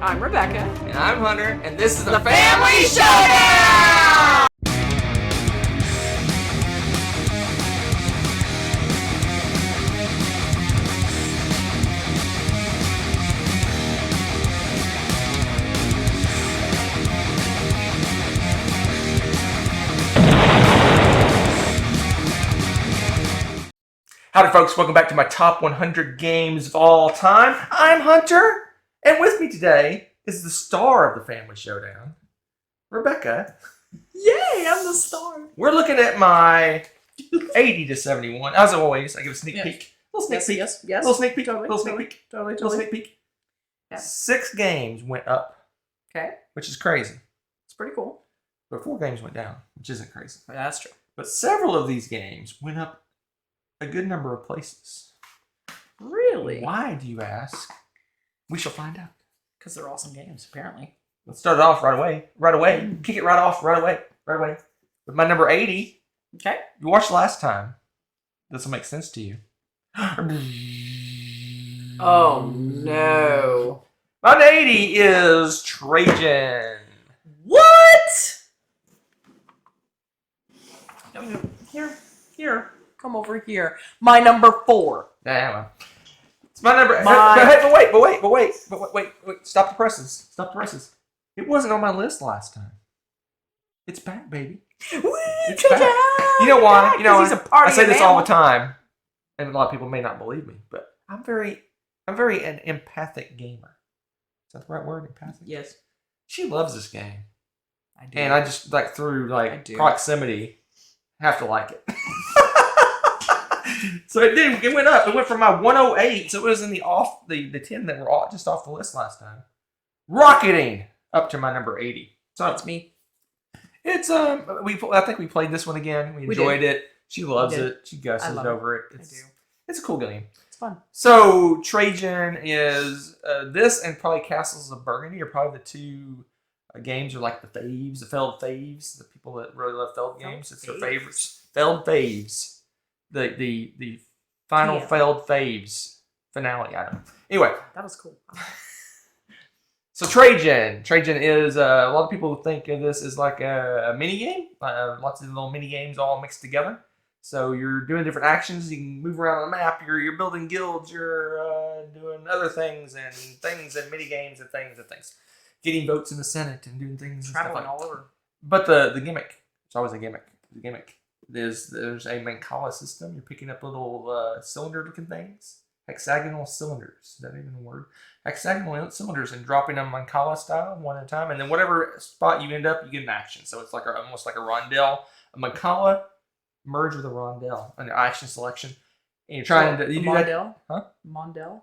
I'm Rebecca. And I'm Hunter, and this is the Family Showdown! Howdy folks, welcome back to my top 100 games of all time. I'm Hunter, and with me today is the star of the Family Showdown, Rebecca. Yay, I'm the star. We're looking at my 80 to 71. As always, I give a sneak peek. Little sneak peek. Yes. Little sneak peek. Totally, Little sneak peek. Little sneak peek. Yeah. 6 games went up. Okay. Which is crazy. It's pretty cool. But 4 games went down, which isn't crazy. That's true. But several of these games went up a good number of places. Really? Why, do you ask? We shall find out. Because they're awesome games, apparently. Let's start it off right away. Kick it right off right away. With my number 80. Okay. You watched last time. This will make sense to you. Oh, no. My 80 is Trajan. What? Here. Come over here. My number 4. Damn. It's my number. But wait. Stop the presses. It wasn't on my list last time. It's back, baby. Woo, It's back. You know why? He's a party I say this animal. all the time, and a lot of people may not believe me, but I'm very an empathic gamer. Is that the right word? Empathic? Yes. She loves this game. I do. And I just, through, proximity, have to like it. So it went up. It went from my 108, so it was in the 10 that were just off the list last time. Rocketing up to my number 80. So That's me. It's I think we played this one again. We enjoyed it. She loves it. She gusses over it. I do. It's a cool game. It's fun. So Trajan is this and probably Castles of Burgundy are probably the two games are like the faves, the failed faves, the people that really love failed games. It's their favorites. Failed faves. The final failed faves finale item. Anyway, that was cool. So Trajan is a lot of people think of this as like a mini game. Lots of little mini games all mixed together. So you're doing different actions. You can move around on the map. You're building guilds. You're doing other things and mini games and things. Getting votes in the Senate and doing things. Traveling and stuff all over. But the gimmick. It's always a gimmick. The gimmick is there's a Macau system. You're picking up little cylinder-looking things. Hexagonal cylinders. Is that even a word? Hexagonal cylinders and dropping them Mancala style one at a time. And then whatever spot you end up, you get an action. So it's like almost like a rondelle. A Mancala merged with a rondelle on your action selection. And you're trying to... You do Mondell? Huh? Mondell?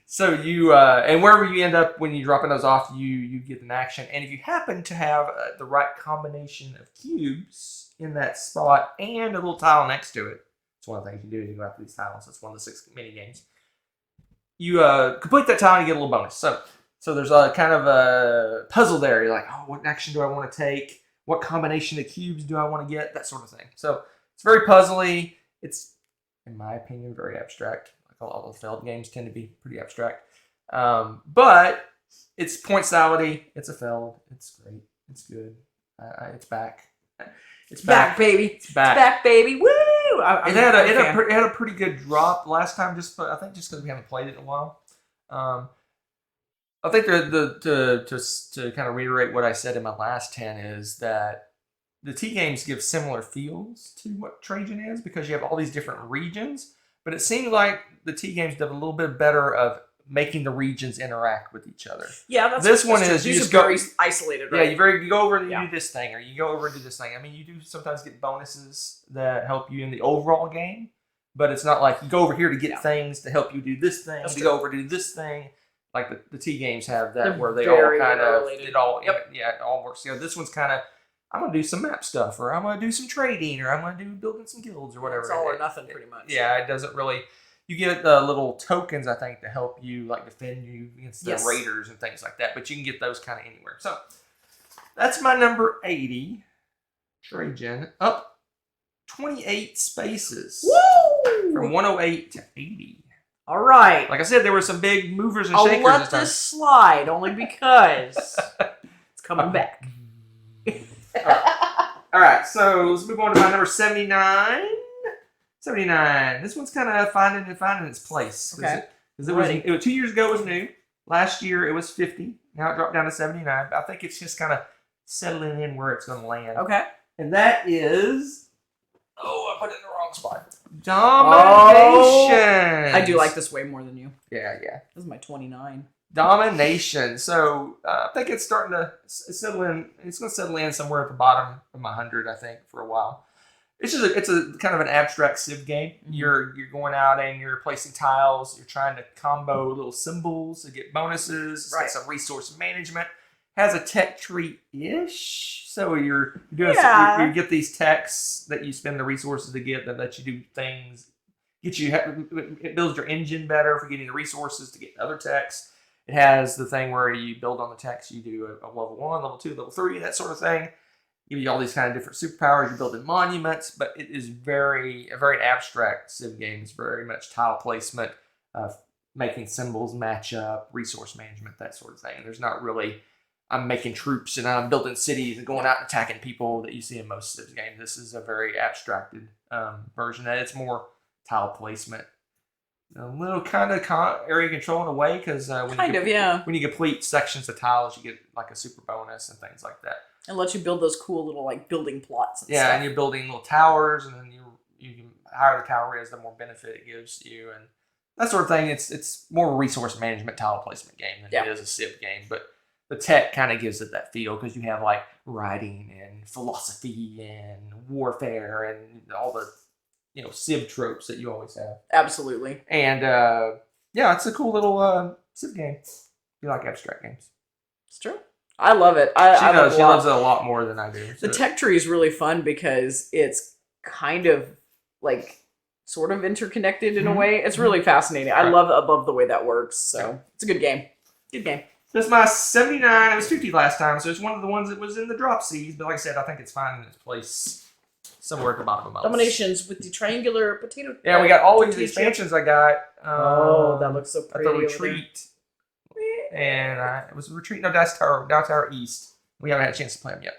So you... and wherever you end up when you're dropping those off, you get an action. And if you happen to have the right combination of cubes in that spot and a little tile next to it, it's one of the things you do. You go after these tiles. It's one of the 6 mini games. You complete that tile and you get a little bonus. So there's a kind of a puzzle there. You're like, oh, what action do I want to take? What combination of cubes do I want to get? That sort of thing. So it's very puzzly. It's, in my opinion, very abstract. Like all the failed games tend to be pretty abstract. But it's point sality. It's a failed. It's great. It's good. It's back. It's back, baby. It's back. It's back, baby. Woo! It had a pretty good drop last time. I think just because we haven't played it in a while. I think to kind of reiterate what I said in my last 10 is that the T games give similar feels to what Trajan is because you have all these different regions. But it seemed like the T games did a little bit better of making the regions interact with each other. Yeah, that's this one true. is you These just are very go isolated, right? Yeah, you go over and you do this thing, or you go over and do this thing. I mean, you do sometimes get bonuses that help you in the overall game, but it's not like you go over here to get things to help you do this thing. You go over to do this thing. Like the T games have that where they all kind of it all works together. This one's kind of I'm gonna do some map stuff, or I'm gonna do some trading, or I'm gonna do building some guilds, or whatever. It's all or nothing, pretty much. Yeah, it doesn't really. You get little tokens, I think, to help you defend you against the raiders and things like that. But you can get those kind of anywhere. So that's my number 80, Trajan, up 28 spaces. Woo! From 108 to 80. All right. Like I said, there were some big movers and I'll shakers let this time. this slide only because it's coming back. All right, so let's move on to my number 79. 79. This one's kind of finding its place. Okay. Because it was 2 years ago, it was new. Last year, it was 50. Now it dropped down to 79. I think it's just kind of settling in where it's going to land. Okay. And that is... Oh, I put it in the wrong spot. Domination. I do like this way more than you. Yeah. This is my 29. Domination. So I think it's starting to settle in. It's going to settle in somewhere at the bottom of my 100, I think, for a while. It's a kind of an abstract civ game. Mm-hmm. You're going out and you're placing tiles. You're trying to combo little symbols to get bonuses. It's got some resource management. Has a tech tree-ish. So you're doing you get these techs that you spend the resources to get that let you do things. It builds your engine better for getting the resources to get other techs. It has the thing where you build on the techs. You do a level 1, level 2, level 3, that sort of thing. Give you all these kind of different superpowers. You're building monuments, but it is a very abstract civ game. It's very much tile placement, making symbols match up, resource management, that sort of thing. There's not really, I'm making troops and I'm building cities and going out and attacking people that you see in most civ games. This is a very abstracted version. It's more tile placement. A little kind of area control in a way, because when you complete sections of tiles, you get like a super bonus and things like that. And let you build those cool little like building plots and stuff. Yeah, and you're building little towers, and then you can higher the tower is, the more benefit it gives you, and that sort of thing. It's more a resource management tile placement game than it is a civ game, but the tech kind of gives it that feel, because you have like writing and philosophy and warfare and all the civ tropes that you always have. Absolutely. And it's a cool little civ game. You like abstract games? It's true. I love it. She loves it a lot more than I do. The tech tree is really fun because it's kind of like sort of interconnected in a way. It's really fascinating. I love the way that works. So it's a good game. Good game. That's my 79. It was 50 last time, so it's one of the ones that was in the drop seeds. But like I said, I think it's finding its place somewhere at the bottom of my list. Dominations with the triangular potato. Yeah, we got all these expansions I got. That looks so pretty. At the retreat. And it was a retreat. No, Down Tower East. We haven't had a chance to play them yet.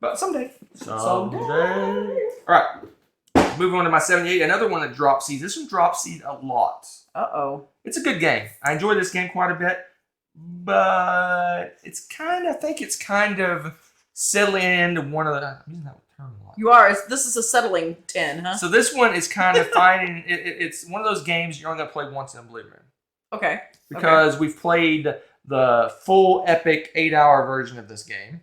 But someday. All right. Moving on to my 78. Another one that drop seed. This one drop seed a lot. Uh-oh. It's a good game. I enjoy this game quite a bit. But it's kind of settling into one of the... I'm using that term a lot. You are. This is a settling 10, huh? So this one is kind of finding... It's one of those games you're only going to play once in a blue moon. Okay. Because we've played the full epic 8-hour version of this game.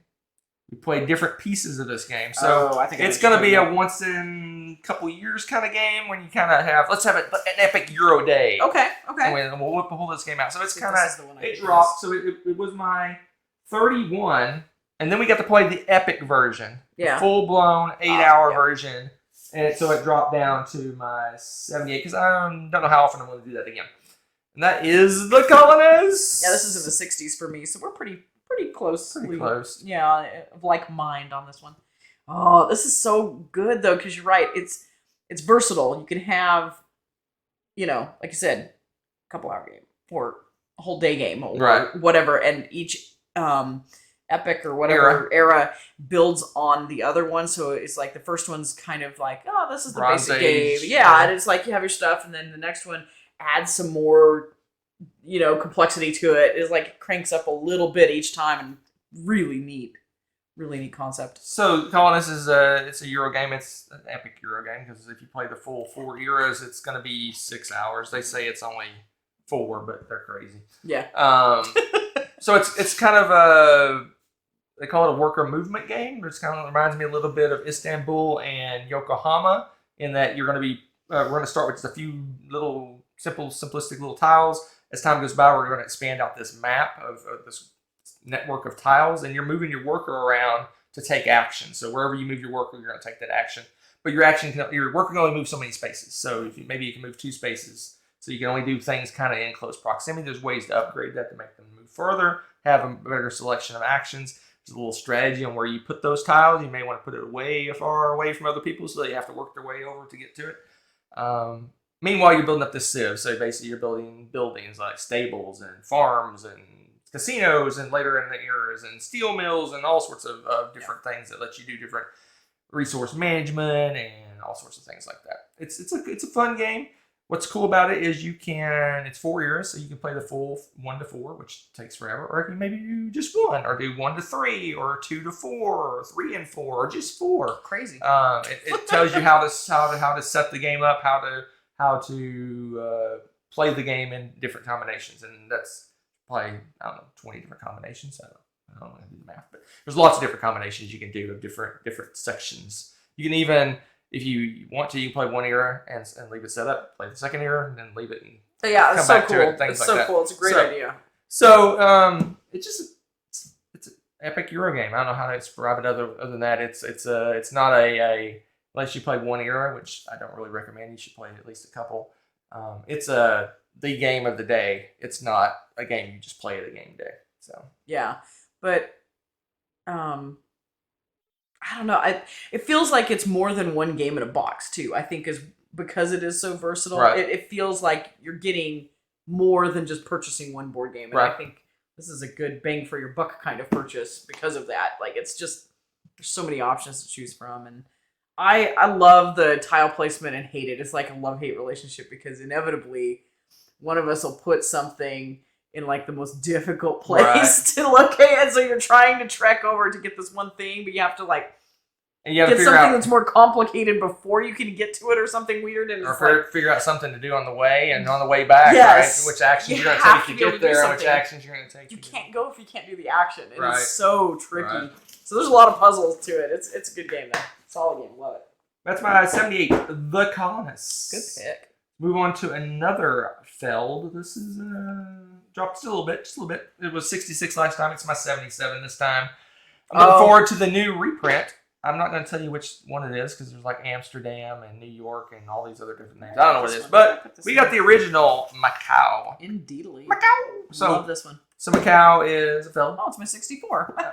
We played different pieces of this game. So I think it's going to be a once in a couple years kind of game when you kind of have, let's have an epic Euro day. Okay. And we'll pull this game out. So it's kind of, it dropped. So it was my 31. And then we got to play the epic version. Yeah. The full-blown 8-hour version. And so it dropped down to my 78. Because I don't know how often I'm going to do that again. And that is the Colonists. Yeah, this is in the 60s for me, so we're pretty close. Pretty close. Yeah, of like mind on this one. Oh, this is so good though, because you're right. It's versatile. You can have, like you said, a couple hour game or a whole day game or whatever, and each epic or whatever era builds on the other one. So it's like the first one's kind of like, oh, this is the basic game. Yeah, and it's like you have your stuff, and then the next one adds some more, complexity to it. It's like it cranks up a little bit each time, and really neat concept. So Colonists is it's a Euro game. It's an epic Euro game, because if you play the full 4 eras, it's going to be 6 hours. They say it's only 4, but they're crazy. Yeah. So it's kind of they call it a worker movement game. It kind of reminds me a little bit of Istanbul and Yokohama, in that you're going to be we're going to start with just a few little simplistic little tiles. As time goes by, we're going to expand out this map of this network of tiles, and you're moving your worker around to take action. So wherever you move your worker, you're going to take that action. But your worker can only move so many spaces. So maybe you can move 2 spaces. So you can only do things kind of in close proximity. There's ways to upgrade that to make them move further, have a better selection of actions. There's a little strategy on where you put those tiles. You may want to put it far away from other people, so they have to work their way over to get to it. Meanwhile, you're building up this civ. So basically, you're building buildings like stables and farms and casinos, and later in the eras, and steel mills and all sorts of different things that let you do different resource management and all sorts of things like that. It's a fun game. What's cool about it is it's 4 years, so you can play the full 1 to 4, which takes forever, or you can maybe do just 1, or do 1 to 3, or 2 to 4, or 3 and 4, or just 4. Crazy. It tells you how to set the game up, how to play the game in different combinations, and that's probably 20 different combinations. I don't know how to do the math, but there's lots of different combinations you can do of different sections. You can even, if you want to, you can play one era and leave it set up, play the second era, and then leave it and it's so cool. It's so cool. It's a great idea. So it's an epic Euro game. I don't know how to describe it other than that. It's not unless you play one era, which I don't really recommend. You should play at least a couple. It's the game of the day. It's not a game you just play at a game day. So yeah, but I don't know. It feels like it's more than one game in a box too. I think because it is so versatile. Right. It feels like you're getting more than just purchasing one board game. And right. I think this is a good bang for your buck kind of purchase because of that. Like it's just there's so many options to choose from, and I love the tile placement and hate it. It's like a love-hate relationship because inevitably one of us will put something in like the most difficult place to locate, and so you're trying to trek over to get this one thing, but you have to like get something that's more complicated before you can get to it, or something weird, and figure out something to do on the way and on the way back. Yes, right? Which actions you're going to take to get there, and which actions you're going to take. You can't go if you can't do the action. It's so tricky. Right. So there's a lot of puzzles to it. It's a good game though. Solid game. Love it. That's my 78. The Colonists. Good pick. Move on to another Feld. This is dropped just a little bit. It was 66 last time. It's my 77 this time. I'm looking forward to the new reprint. I'm not going to tell you which one it is because there's like Amsterdam and New York and all these other different names. I don't know what it is, but we got the original Macau. Indeedly. Macau. So, love this one. So Macau is a Feld. Oh, it's my 64. Yeah,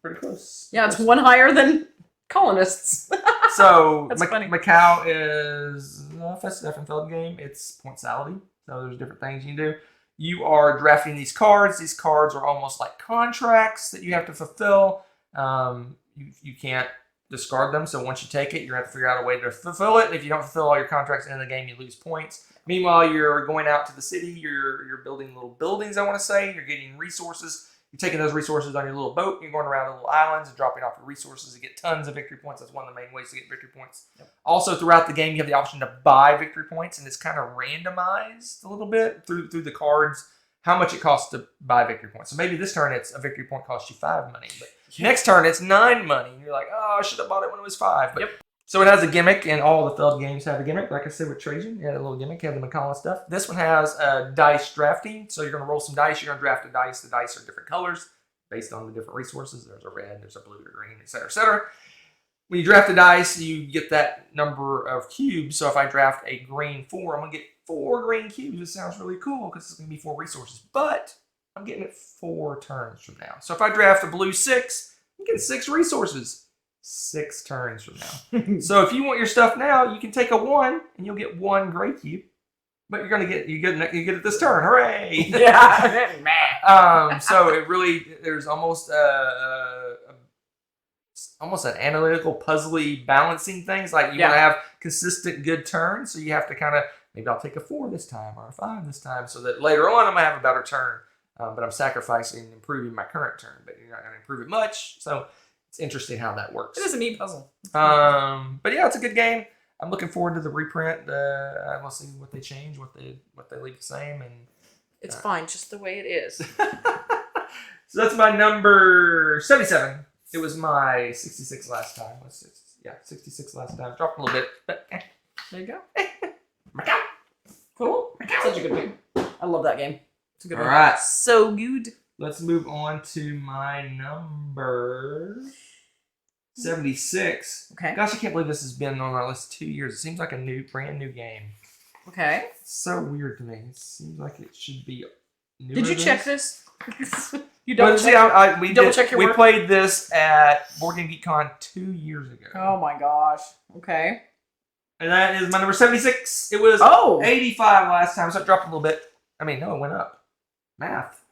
pretty close. Yeah, it's one higher than Colonists. So funny. Macau is a Feld game. It's pointsality. So there's different things you can do. You are drafting these cards. These cards are almost like contracts that you have to fulfill. You can't discard them. So once you take it, you're going to have to figure out a way to fulfill it. And if you don't fulfill all your contracts in the game, you lose points. Meanwhile, you're going out to the city. You're building little buildings, I want to say. You're getting resources. You're taking those resources on your little boat. You're going around the little islands and dropping off the resources to get tons of victory points. That's one of the main ways to get victory points. Yep. Also, throughout the game, you have the option to buy victory points, and it's kind of randomized a little bit through the cards how much it costs to buy victory points. So maybe this turn, it's a victory point costs you 5 money, but next turn, it's 9 money. And you're like, oh, I should have bought it when it was 5. But, so it has a gimmick, and all the Feld games have a gimmick. Like I said with Trajan, you had a little gimmick. You have the Macau stuff. This one has dice drafting. So you're going to roll some dice. You're going to draft a dice. The dice are different colors based on the different resources. There's a red, there's a blue, a green, etc., etc. When you draft the dice, you get that number of cubes. So if I draft a green 4, I'm going to get 4 green cubes. It sounds really cool because it's going to be 4 resources. But I'm getting it 4 turns from now. So if I draft a blue 6, I'm getting 6 resources 6 turns from now. So if you want your stuff now, you can take a 1 and you'll get 1 gray cube. But you get it this turn. Hooray! Yeah. So it really, there's almost an analytical, puzzly balancing things. Like you want to have consistent good turns, so you have to kind of, maybe I'll take a 4 this time or a 5 this time, so that later on I'm gonna have a better turn. But I'm sacrificing and improving my current turn, but you're not gonna improve it much. So it's interesting how that works. It is a neat puzzle. But yeah, it's a good game. I'm looking forward to the reprint. We'll see what they change, what they leave the same, and it's fine, just the way it is. So that's my number 77. It was my 66 last time. 66 last time. Dropped a little bit, but there you go. Macau. Cool. Such a good game. I love that game. It's a good one. All right. So good. Let's move on to my number 76. Okay. Gosh, I can't believe this has been on our list 2 years. It seems like a brand new game. Okay. It's so weird to me. It seems like it should be newer. Did you check this? You double check. We work? played this at Board Game Geek Con 2 years ago. Oh my gosh. Okay. And that is my number 76. It was 85 last time, so it dropped a little bit. I mean, no, it went up. Math.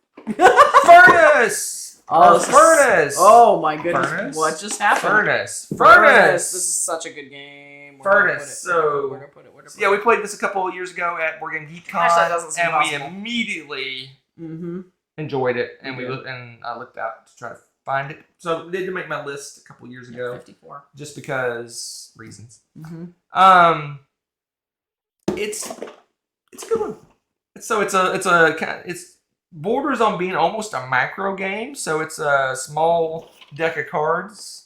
Furnace! Furnace! Oh my goodness. Furnace? What just happened? Furnace. This is such a good game. Furnace. Where to put it? Yeah, we played this a couple of years ago at Board Game Geek Con, that doesn't seem and possible. we immediately enjoyed it, and I looked out to try to find it. So I did make my list a couple of years ago. 54. Just because reasons. It's a good one. So it's borders on being almost a macro game. So it's a small deck of cards.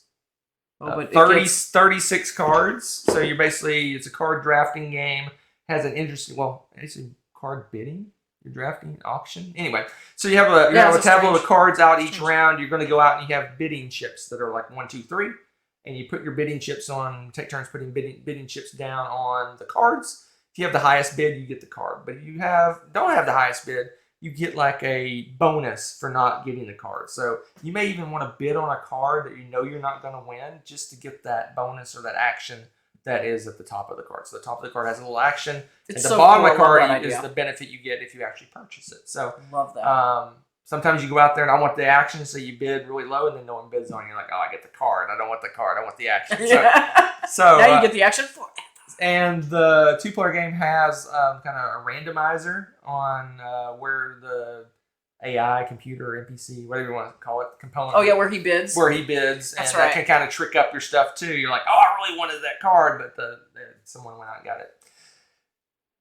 36 cards. So you're basically, it's a card drafting game. Has an interesting, it's a card bidding. You're drafting auction. Anyway, so you have a tableau of cards out each round. You're going to go out and you have bidding chips that are like 1, 2, 3, and you put your bidding chips on. Take turns putting bidding chips down on the cards. If you have the highest bid, you get the card. But if you don't have the highest bid, you get like a bonus for not getting the card. So you may even want to bid on a card that you know you're not going to win just to get that bonus or that action that is at the top of the card. So the top of the card has a little action. And the bottom of the card is the benefit you get if you actually purchase it. So love that. Sometimes you go out there and I want the action, so you bid really low and then no one bids on you. You're like, oh, I get the card. I don't want the card. I want the action. So now you get the action for it. And the 2-player game has kind of a randomizer on where the AI, computer, NPC, whatever you want to call it, component. Oh, yeah, where he bids. That's right. That can kind of trick up your stuff, too. You're like, oh, I really wanted that card, but someone went out and got it.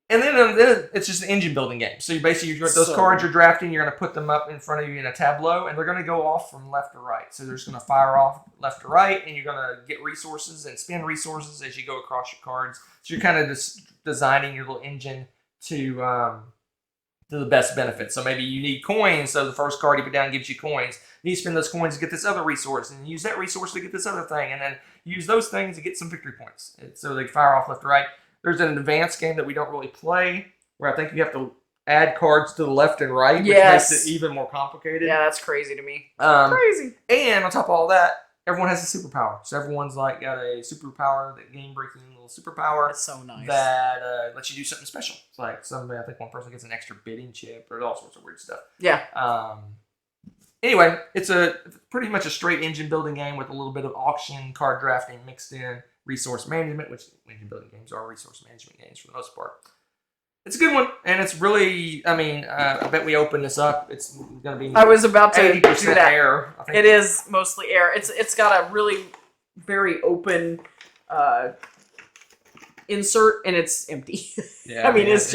And then it's just an engine building game. So you basically, those cards you're drafting, you're going to put them up in front of you in a tableau, and they're going to go off from left to right. So they're just going to fire off left to right, and you're going to get resources and spend resources as you go across your cards. So you're kind of just designing your little engine to the best benefit. So maybe you need coins, so the first card you put down gives you coins. You need to spend those coins to get this other resource, and use that resource to get this other thing, and then use those things to get some victory points. So they fire off left to right. There's an advanced game that we don't really play, where I think you have to add cards to the left and right, which makes it even more complicated. Yeah, that's crazy to me. Crazy. And on top of all that, everyone has a superpower. So everyone's like got a superpower, that game-breaking little superpower. That's so nice. That lets you do something special. It's like I think one person gets an extra bidding chip or all sorts of weird stuff. Yeah. Anyway, it's pretty much a straight engine building game with a little bit of auction, card drafting mixed in, resource management, which engine building games are resource management games for the most part. It's a good one, and it's really, I bet we open this up. It's going to be I was about to 80% do that. air. I think. It is mostly air. It's got a really very open insert, and it's empty. Yeah, it's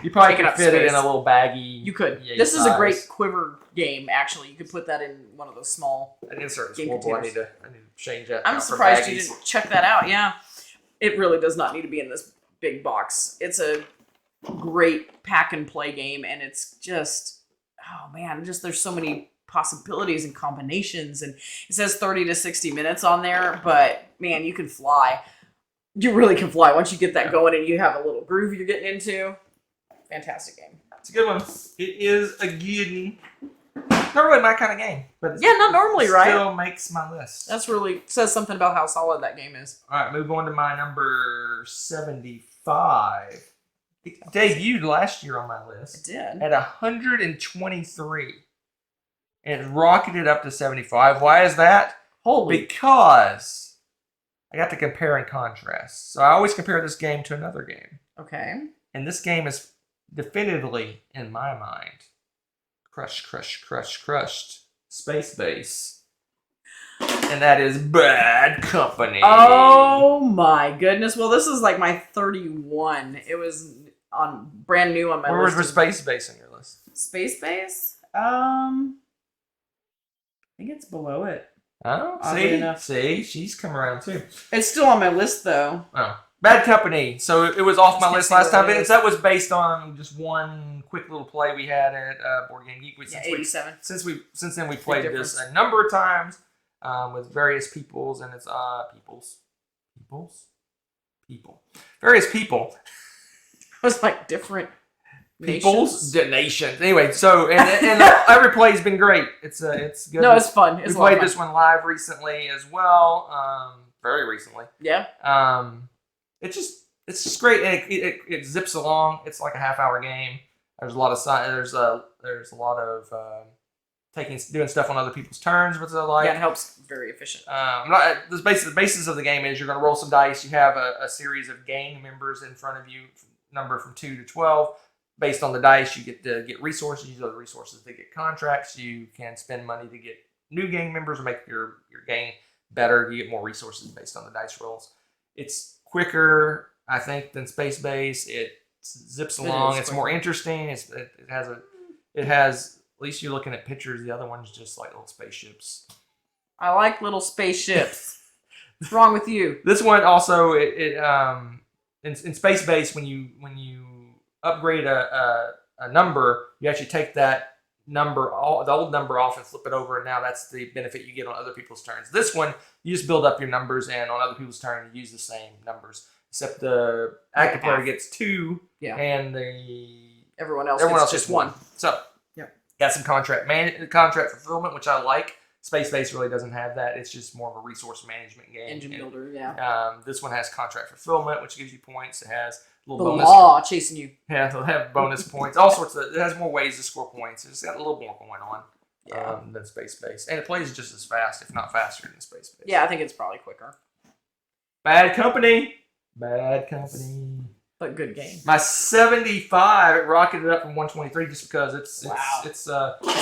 you probably taking could up fit it in space. a little baggie. You could. Yeah, This is a size. great quiver game, actually. You could put that in one of those small An insert is game horrible. I containers. need to change that. I'm out for surprised you baggies. didn't check that out. Yeah, it really does not need to be in this big box. It's a great pack and play game, and it's just, oh man, there's so many possibilities and combinations. And it says 30 to 60 minutes on there, but man, you can fly. You really can fly once you get that going, and you have a little groove you're getting into. Fantastic game. It's a good one. It is a good. Not really my kind of game, but Yeah, not normally, right? Still makes my list. That's really says something about how solid that game is. All right, move on to my number 75. It debuted last year on my list. It did. At 123. And it rocketed up to 75. Why is that? Holy. Because I got to compare and contrast. So I always compare this game to another game. Okay. And this game is definitively, in my mind, crushed Space Base. And that is Bad Company. Oh my goodness. Well, this is like my 31. It was on brand new on my Where list. was Space Base on your list? Space Base? I think it's below it. Oh, Oddly enough. see, she's come around too. It's still on my list though. Oh, Bad Company. So it was off my Can't list see last what time. it But is. that was based on just one quick little play we had at Board Game Geek. Yeah, 87. Since then we played this difference. a number of times with various peoples, and it's various people. It was like different Peoples, nations. nations. Anyway, so and every play's been great. It's good. No, it's fun. It's We a lot of played fun. this one live recently as well. Very recently. Yeah. it's just great, and it zips along. It's like a half-hour game. There's a lot of there's a lot of doing stuff on other people's turns, which I like. Yeah, it helps. Very efficient. The basis of the game is you're going to roll some dice. You have a series of gang members in front of you, number from 2 to 12. Based on the dice, you get to get resources. You use other resources to get contracts. You can spend money to get new gang members or make your gang better. You get more resources based on the dice rolls. It's quicker, I think, than Space Base. It zips along. It's more interesting. It has. At least you're looking at pictures. The other one's just like little spaceships. I like little spaceships. What's wrong with you? This one also in Space Base when you upgrade a number, you actually take that number, the old number off and flip it over, and now that's the benefit you get on other people's turns. This one, you just build up your numbers, and on other people's turn, you use the same numbers, except the active player gets 2, and everyone else gets just 1. So, got some contract fulfillment, which I like. Space Base really doesn't have that. It's just more of a resource management game. Engine builder, This one has contract fulfillment, which gives you points. It has a little bonus. bonus. Law chasing you. Yeah, they'll have bonus points. All sorts of. It has more ways to score points. It's got a little more going on than Space Base, and it plays just as fast, if not faster, than Space Base. Yeah, I think it's probably quicker. Bad Company. But good game. My 75, it rocketed up from 123 just because it's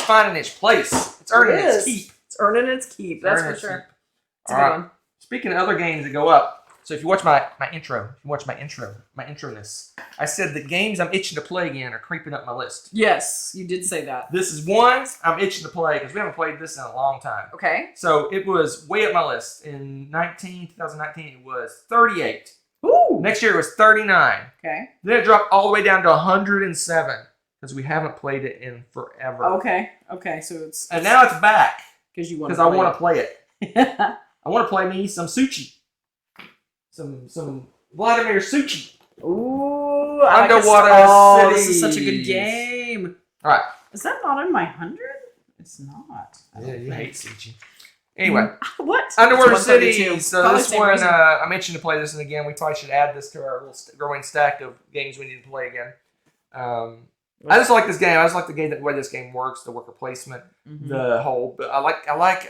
finding its place. It's earning its keep. It's earning its keep. That's for sure. It's a good one. Speaking of other games that go up, so if you watch my introness, I said the games I'm itching to play again are creeping up my list. Yes, you did say that. This is one I'm itching to play because we haven't played this in a long time. Okay. So it was way up my list. In 2019, it was 38. Ooh. Next year it was 39. Okay. Then it dropped all the way down to 107 because we haven't played it in forever. Okay. So it's and now it's back because I want to play it. I want to play me some Suchi, some Vladimir Suchi. Ooh, Underwater City. This is such a good game. All right. Is that not in my 100? It's not. Yeah, you hate Suchi. Anyway, what? Underwater City. So this one, I mentioned to play this, and again, we probably should add this to our little growing stack of games we need to play again. I just like this game. I just like the way this game works, the worker placement, the whole. I like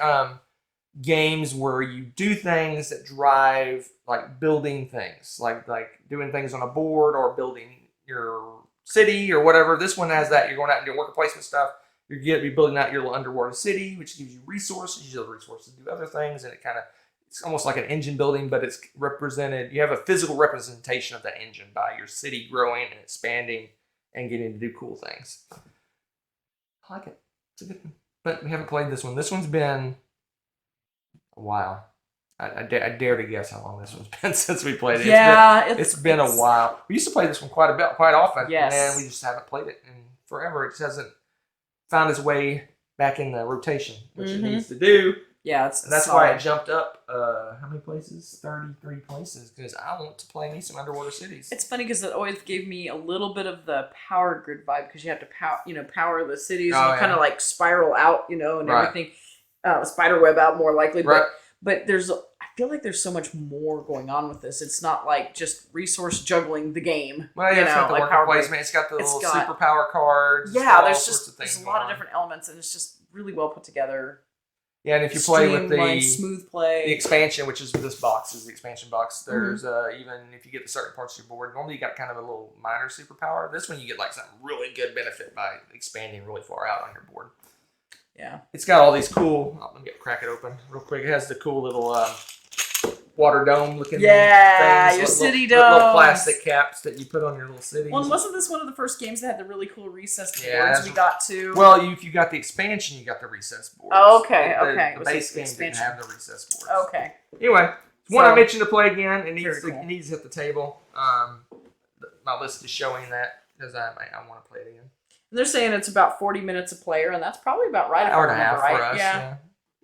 games where you do things that drive, like building things, like doing things on a board or building your city or whatever. This one has that. You're going out and doing worker placement stuff. You're going to be building out your little underwater city, which gives you resources. You use those resources to do other things, and it's almost like an engine building, but it's represented. You have a physical representation of that engine by your city growing and expanding and getting to do cool things. I like it. It's a good one. But we haven't played this one. This one's been a while. I dare to guess how long this one's been since we played it. It's been a while. We used to play this one quite often. Yes. And we just haven't played it in forever. It just hasn't found its way back in the rotation, which it needs to do. Yeah, that's why it jumped up. How many places? 33 places. Because I want to play me some underwater cities. It's funny because it always gave me a little bit of the Power Grid vibe because you have to power the cities and you kind of like spiral out, and everything. Spider web out more likely, but I feel like there's so much more going on with this. It's not like just resource juggling the game. Well, yeah, it's got the like worker placement. It's got the little superpower cards. Yeah, there's a lot of different elements, and it's just really well put together. Yeah, and if you play with the smooth play, the expansion, which is this box, is the expansion box. There's even if you get the certain parts of your board, normally you got kind of a little minor superpower. This one you get like some really good benefit by expanding really far out on your board. Yeah, it's got all these cool. Let me crack it open real quick. It has the cool little water dome looking things. Your city dome. Little plastic caps that you put on your little cities. Well, wasn't this one of the first games that had the really cool recessed boards we got to? Well, if you got the expansion, you got the recessed boards. Oh, okay. The base game didn't have the recessed boards. Okay. Anyway, one I mentioned to play again. It needs to hit the table. My list is showing that because I want to play it again. They're saying it's about 40 minutes a player, and that's probably about right. Hour and a half for us. Yeah.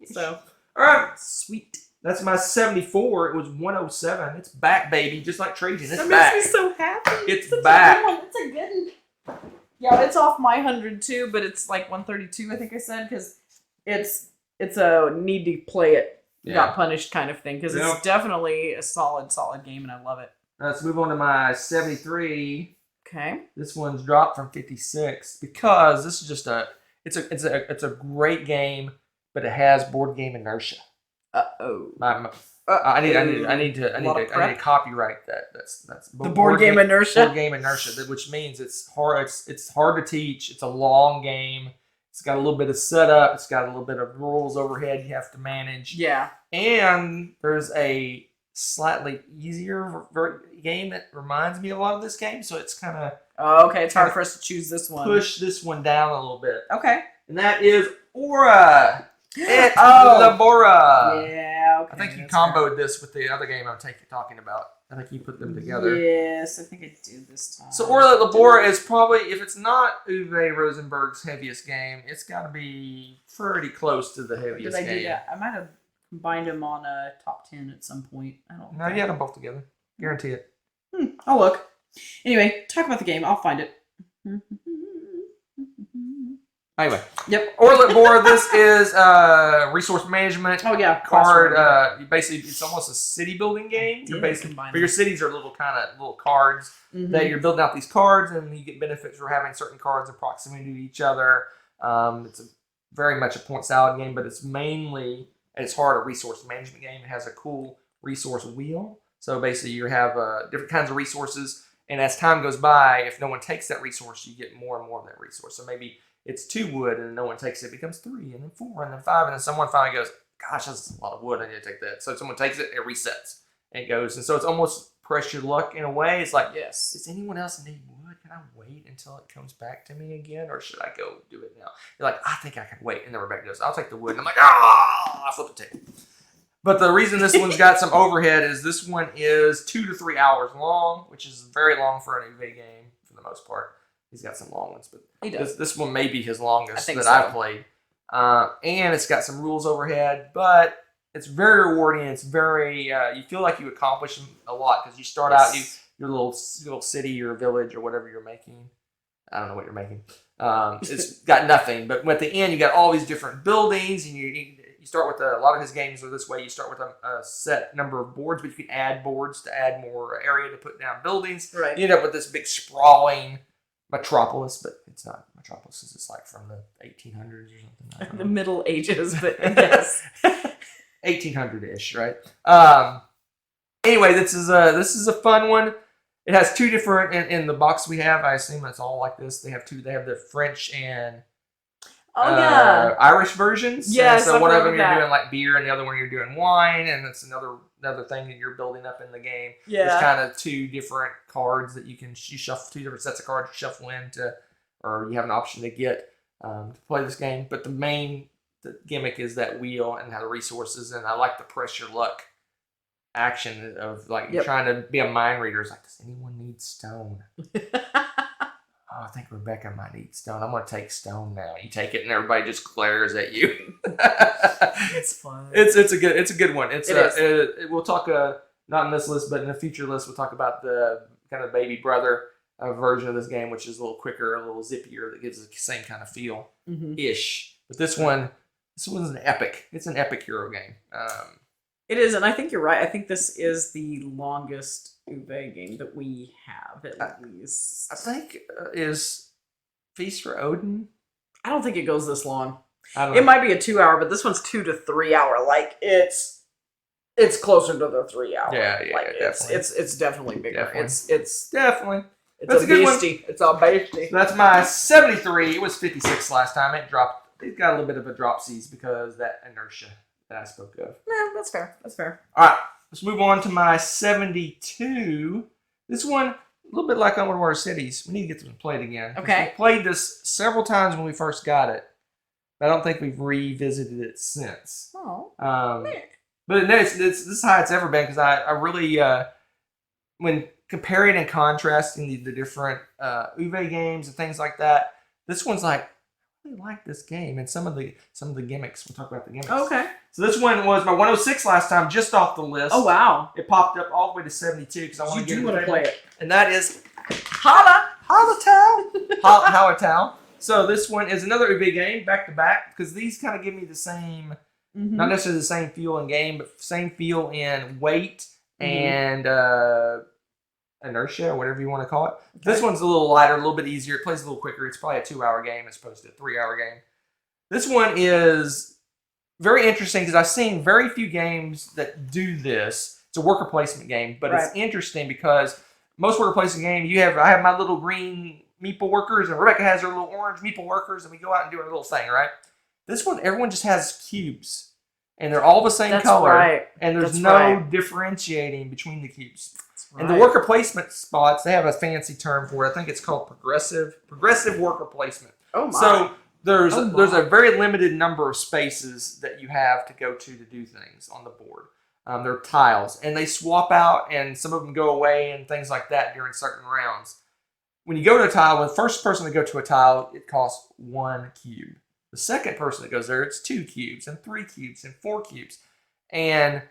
So, all right, sweet. That's my 74. It was 107. It's back, baby, just like Trajan. It's that back. Makes me so happy. It's back. It's a good one. Yeah, it's off my 100 too, but it's like 132, I think I said, because it's a need to play it, not punished kind of thing, because it's definitely a solid game, and I love it. Let's move on to my 73. Okay. This one's dropped from 56 because this is just it's a great game, but it has board game inertia. Uh-oh. I need to copyright that. That's the board game inertia. Board game inertia, which means it's hard. It's hard to teach. It's a long game. It's got a little bit of setup. It's got a little bit of rules overhead you have to manage. Yeah. And there's a slightly easier game that reminds me a lot of this game, so it's kind of okay. It's hard for us to choose this one. Push this one down a little bit. Okay. And that is Aura. It's Labora. Yeah. Okay. I think you comboed this with the other game I'm talking about. I think you put them together. Yes, I think I did this time. So Aura Labora is probably, if it's not Uwe Rosenberg's heaviest game, it's got to be pretty close to the heaviest game. Did I do that? I might have combined them on a top 10 at some point. I don't know. No, you had them both together. Guarantee it. I'll look. Anyway, talk about the game. I'll find it. Anyway. Yep. Aura Labora, this is resource management. Oh, yeah. Card. Basically, it's almost a city building game. But your cities are little cards that you're building out these cards, and you get benefits for having certain cards in proximity to each other. It's very much a point salad game, but it's mainly, at its heart, a resource management game. It has a cool resource wheel. So basically, you have different kinds of resources, and as time goes by, if no one takes that resource, you get more and more of that resource. So maybe it's 2 wood, and no one takes it, it becomes 3, and then 4, and then 5, and then someone finally goes, gosh, that's a lot of wood, I need to take that. So someone takes it, it resets, and it goes. And so it's almost press your luck in a way. It's like, yes, does anyone else need wood? Can I wait until it comes back to me again, or should I go do it now? You're like, I think I can wait. And then Rebecca goes, I'll take the wood. And I'm like, I flip the table. But the reason this one's got some overhead is this one is 2 to 3 hours long, which is very long for an UV game for the most part. He's got some long ones, but this one may be his longest I've played. And it's got some rules overhead, but it's very rewarding. It's very, you feel like you accomplish a lot because you start out, your little city or village or whatever you're making. I don't know what you're making. It's got nothing, but at the end, you got all these different buildings, and you start with a lot of his games are this way. You start with a set number of boards, but you can add boards to add more area to put down buildings. Right. You end up with this big sprawling metropolis, but it's not metropolis. It's like from the 1800s or something. The Middle Ages, but yes, 1800-ish, right? Anyway, this is a fun one. It has 2 different in the box we have. I assume it's all like this. They have 2. They have the French and Irish versions. Yes. So one of them you're doing like beer, and the other one you're doing wine, and it's another thing that you're building up in the game. Yeah. There's kind of 2 different cards that you shuffle, 2 different sets of cards you shuffle or you have an option to get to play this game. But the gimmick is that wheel and how the resources, and I like the press your luck action of like you're trying to be a mind reader. It's like, does anyone need stone? I think Rebecca might need stone. I'm going to take stone now. You take it, and everybody just glares at you. It's fun. It's a good one. We'll talk not in this list, but in a future list, we'll talk about the kind of baby brother version of this game, which is a little quicker, a little zippier, that gives the same kind of feel ish. But this one's an epic. It's an epic hero game. It is, and I think you're right. I think this is the longest Uwe game that we have, at least. I think is Feast for Odin. I don't think it goes this long. It might be a 2 hour, but this one's 2 to 3 hour. Like it's closer to the 3 hour. Yeah, like, definitely. It's definitely bigger. Definitely. It's definitely. It's a beastie. It's a beastie. So that's my 73. It was 56 last time. It dropped. It got a little bit of a dropsies because that inertia that I spoke of. Yeah, that's fair. That's fair. All right, let's move on to my 72. This one, a little bit like Underwater Cities. We need to get this one played again. Okay. We played this several times when we first got it, but I don't think we've revisited it since. Oh. But no, this is how it's ever been because I really, when comparing and contrasting the different Uwe games and things like that, this one's like, I really like this game, and some of the gimmicks. We'll talk about the gimmicks. Okay. So this one was my 106 last time, just off the list. Oh wow! It popped up all the way to 72 because I want to play it, and that is Helvetiq. So this one is another Uwe game, back to back, because these kind of give me the same, not necessarily the same feel in game, but same feel in weight and inertia, or whatever you want to call it. This one's a little lighter, a little bit easier. It plays a little quicker. It's probably a 2-hour game as opposed to a 3-hour game. This one is very interesting because I've seen very few games that do this. It's a worker placement game, but it's interesting because most worker placement games, I have my little green meeple workers, and Rebecca has her little orange meeple workers, and we go out and do our little thing, right? This one, everyone just has cubes, and they're all the same color, and there's no differentiating between the cubes. And the worker placement spots, they have a fancy term for it. I think it's called progressive worker placement. Oh my! So there's a very limited number of spaces that you have to go to do things on the board. They're tiles, and they swap out, and some of them go away, and things like that during certain rounds. When you go to a tile, when the first person to go to a tile, it costs 1 cube. The second person that goes there, it's 2 cubes, and 3 cubes, and 4 cubes. And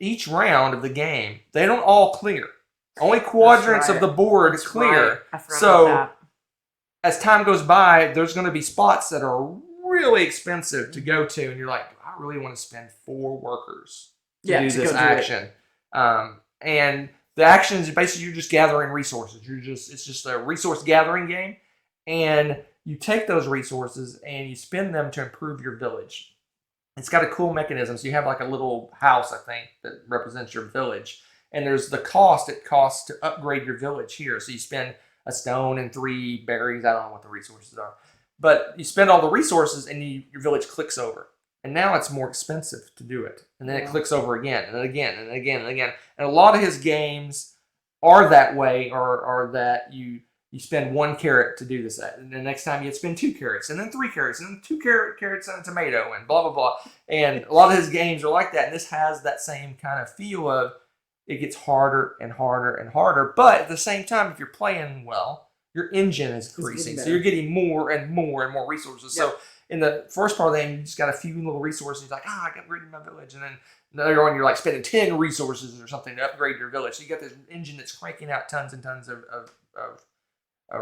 each round of the game, they don't all clear. Only quadrants of the board clear. So as time goes by, there's going to be spots that are really expensive to go to, and you're like, I really want to spend 4 workers to do this action. And the action is basically you're just gathering resources. It's just a resource gathering game, and you take those resources and you spend them to improve your village. It's got a cool mechanism. So you have like a little house, I think, that represents your village. And there's the cost it costs to upgrade your village here. So you spend a stone and 3 berries. I don't know what the resources are. But you spend all the resources and your village clicks over. And now it's more expensive to do it. And then it clicks over again and again and again and again. And a lot of his games are that way, or that you spend 1 carrot to do this. And the next time you spend 2 carrots, and then 3 carrots, and then 2 carrots and a tomato, and blah, blah, blah. And a lot of his games are like that. And this has that same kind of feel of it gets harder and harder and harder. But at the same time, if you're playing well, your engine is increasing. So you're getting more and more and more resources. Yep. So in the first part of the game, you just got a few little resources. You're like, I got rid of my village. And then later on, you're like spending 10 resources or something to upgrade your village. So you got this engine that's cranking out tons and tons of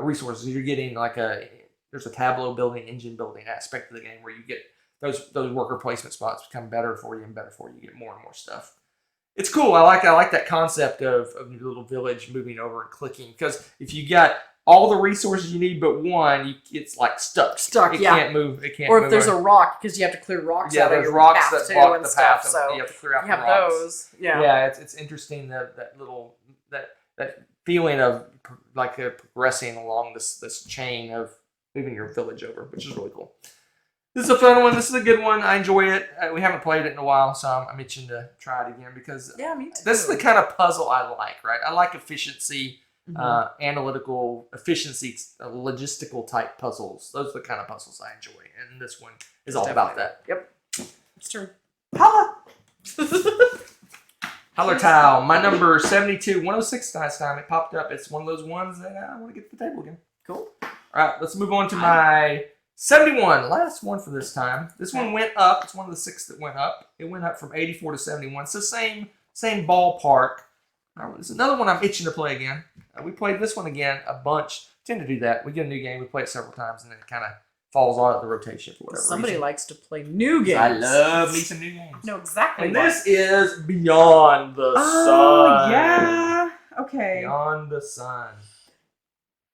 resources. You're getting there's a tableau building, engine building aspect of the game where you get those worker placement spots become better for you and better for you. You get more and more stuff. It's cool. I like that concept of your little village moving over and clicking, because if you got all the resources you need but one, it's like stuck. It can't move. It can't. Or if move there's a rock, because you have to clear rocks out of your rocks path that block the stuff, path. so you have to clear out you have the rocks. those. Yeah. Yeah, it's interesting that feeling of like progressing along this chain of moving your village over, which is really cool. This is a fun one. This is a good one. I enjoy it. We haven't played it in a while, so I'm itching to try it again because me too. This is the kind of puzzle I like, right? I like efficiency, analytical efficiency, logistical type puzzles. Those are the kind of puzzles I enjoy, and this one is all about that. Yep. It's true. Holla! Holler Tile. My number 72, 106 last time. It popped up. It's one of those ones that I want to get to the table again. Cool. All right, let's move on to my 71, last one for this time. This one went up. It's one of the 6 that went up. It went up from 84 to 71. So same ballpark. There's another one I'm itching to play again. We played this one again a bunch. Tend to do that. We get a new game. We play it several times, and then it kind of falls out of the rotation for whatever Somebody reason. likes to play new games. I love me some new games. No, exactly. And this is Beyond the Sun. Oh, yeah. Okay. Beyond the Sun.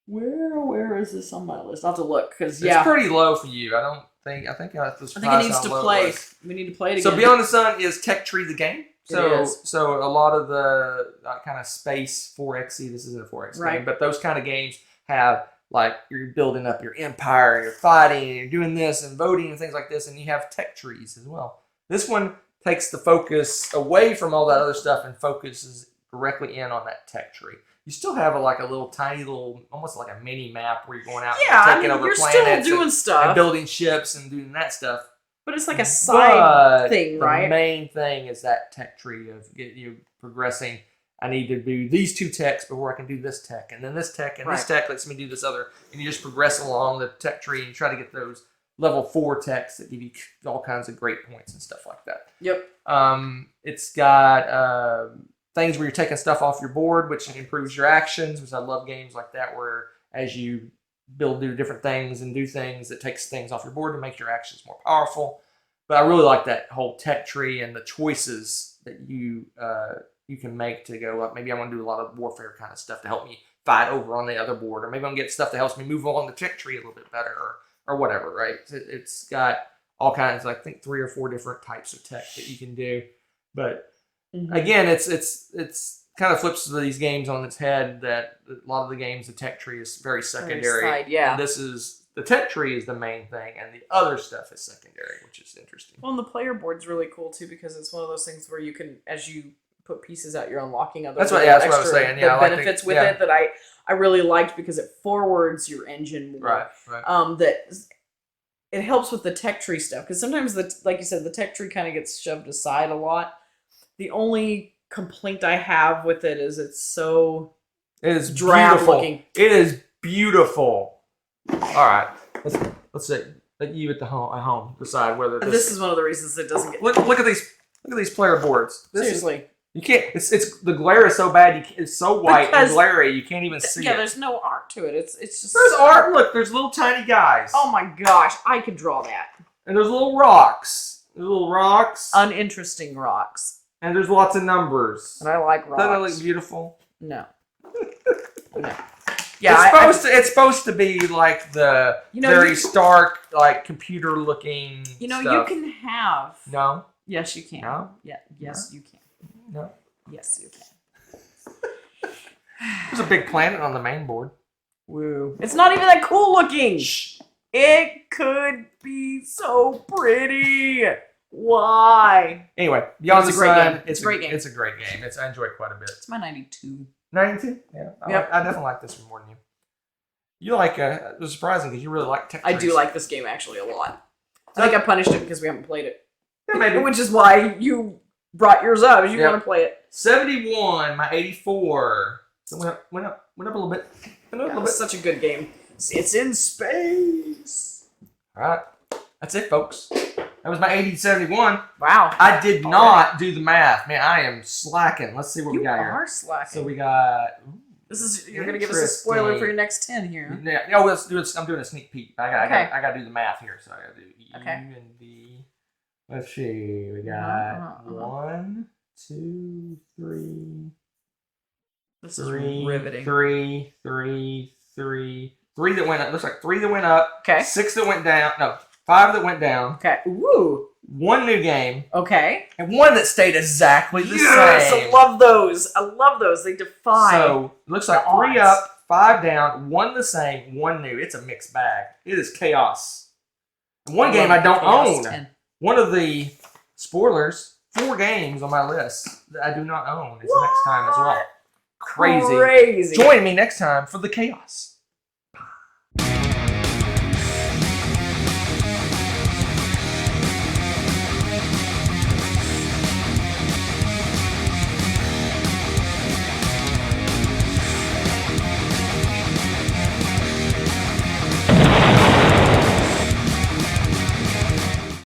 Where is this on my list? I'll have to look, because it's pretty low for you. I think it needs to play. We need to play it again. So Beyond the Sun is Tech Tree the game. So a lot of the kind of space 4X-y, this isn't a 4X game, but those kind of games have, like, you're building up your empire, you're fighting, and you're doing this and voting and things like this, and you have tech trees as well. This one takes the focus away from all that other stuff and focuses directly in on that tech tree. You still have a little tiny almost like a mini map where you're going out and taking over planets, still doing stuff and building ships and doing that stuff. But it's like a side thing, right? The main thing is that tech tree of you progressing. I need to do these 2 techs before I can do this tech, and then this tech, and this tech lets me do this other. And you just progress along the tech tree and you try to get those level 4 techs that give you all kinds of great points and stuff like that. Yep. It's got things where you're taking stuff off your board, which improves your actions, which I love games like that, where as you do different things and do things, it takes things off your board to make your actions more powerful. But I really like that whole tech tree and the choices that you you can make to go up. Maybe I want to do a lot of warfare kind of stuff to help me fight over on the other board, or maybe I'm gonna get stuff that helps me move along the tech tree a little bit better, or whatever. Right? It's got all kinds. I think 3 or 4 different types of tech that you can do. But again, it's kind of flips these games on its head. That a lot of the games, the tech tree is very secondary. Yeah. And this is. The tech tree is the main thing, and the other stuff is secondary, which is interesting. Well, and the player board's really cool too because it's one of those things where you can, as you put pieces out, you're unlocking other. That's what I was saying. Yeah, benefits with it that I really liked because it forwards your engine more. Right. That it helps with the tech tree stuff because sometimes like you said, the tech tree kind of gets shoved aside a lot. The only complaint I have with it is it's so drab beautiful. looking. It is beautiful. All right, let's say let you at home decide whether this is one of the reasons it doesn't get. Look at these player boards. Seriously, you can't. It's the glare is so bad. It's so white and glary. You can't even see it. Yeah, there's no art to it. It's just. There's art. Look, there's little tiny guys. Oh my gosh, I could draw that. And there's little rocks. Uninteresting rocks. And there's lots of numbers. And I like rocks. Doesn't that look beautiful? No. No. Yeah, it's supposed to be like the very stark, like computer looking. You know, stuff. you can have. No. Yes, you can. No. Yeah. Yes, you can. No. Yes, you can. There's a big planet on the main board. Woo! It's not even that cool looking. Shh. It could be so pretty. Why? Anyway, Beyond the Sun. It's a great game. It's a great game. I enjoy it quite a bit. It's my 92. 92? Yeah. I definitely like this one more than you. You like, it was surprising because you really like tech trees. I do like this game actually a lot. I think I punished it because we haven't played it. Yeah, maybe. Which is why you brought yours up, is you want to play it. 71, my 84. So went up a little bit. It's such a good game. It's in space. All right. That's it, folks. That was my 8071. Wow. I did not do the math. Man, I am slacking. Let's see what we got here. You are slacking. So we got... You're going to give us a spoiler for your next 10 here. Yeah, let's do it. I'm doing a sneak peek. I got to do the math here. So I got to do U and V. Let's see. We got 1, 2, 3... This is riveting. 3 that went up. Looks like 3 that went up. Okay. 6 that went down. No, 5 that went down. Okay. Ooh. 1 new game. Okay. And 1 that stayed exactly the same. Yes, I love those. They defy. So it looks like 3 up, 5 down, 1 the same, 1 new. It's a mixed bag. It is chaos. One game I don't own. 10. One of the spoilers. 4 games on my list that I do not own. It's next time as well. Crazy. Crazy. Join me next time for the chaos.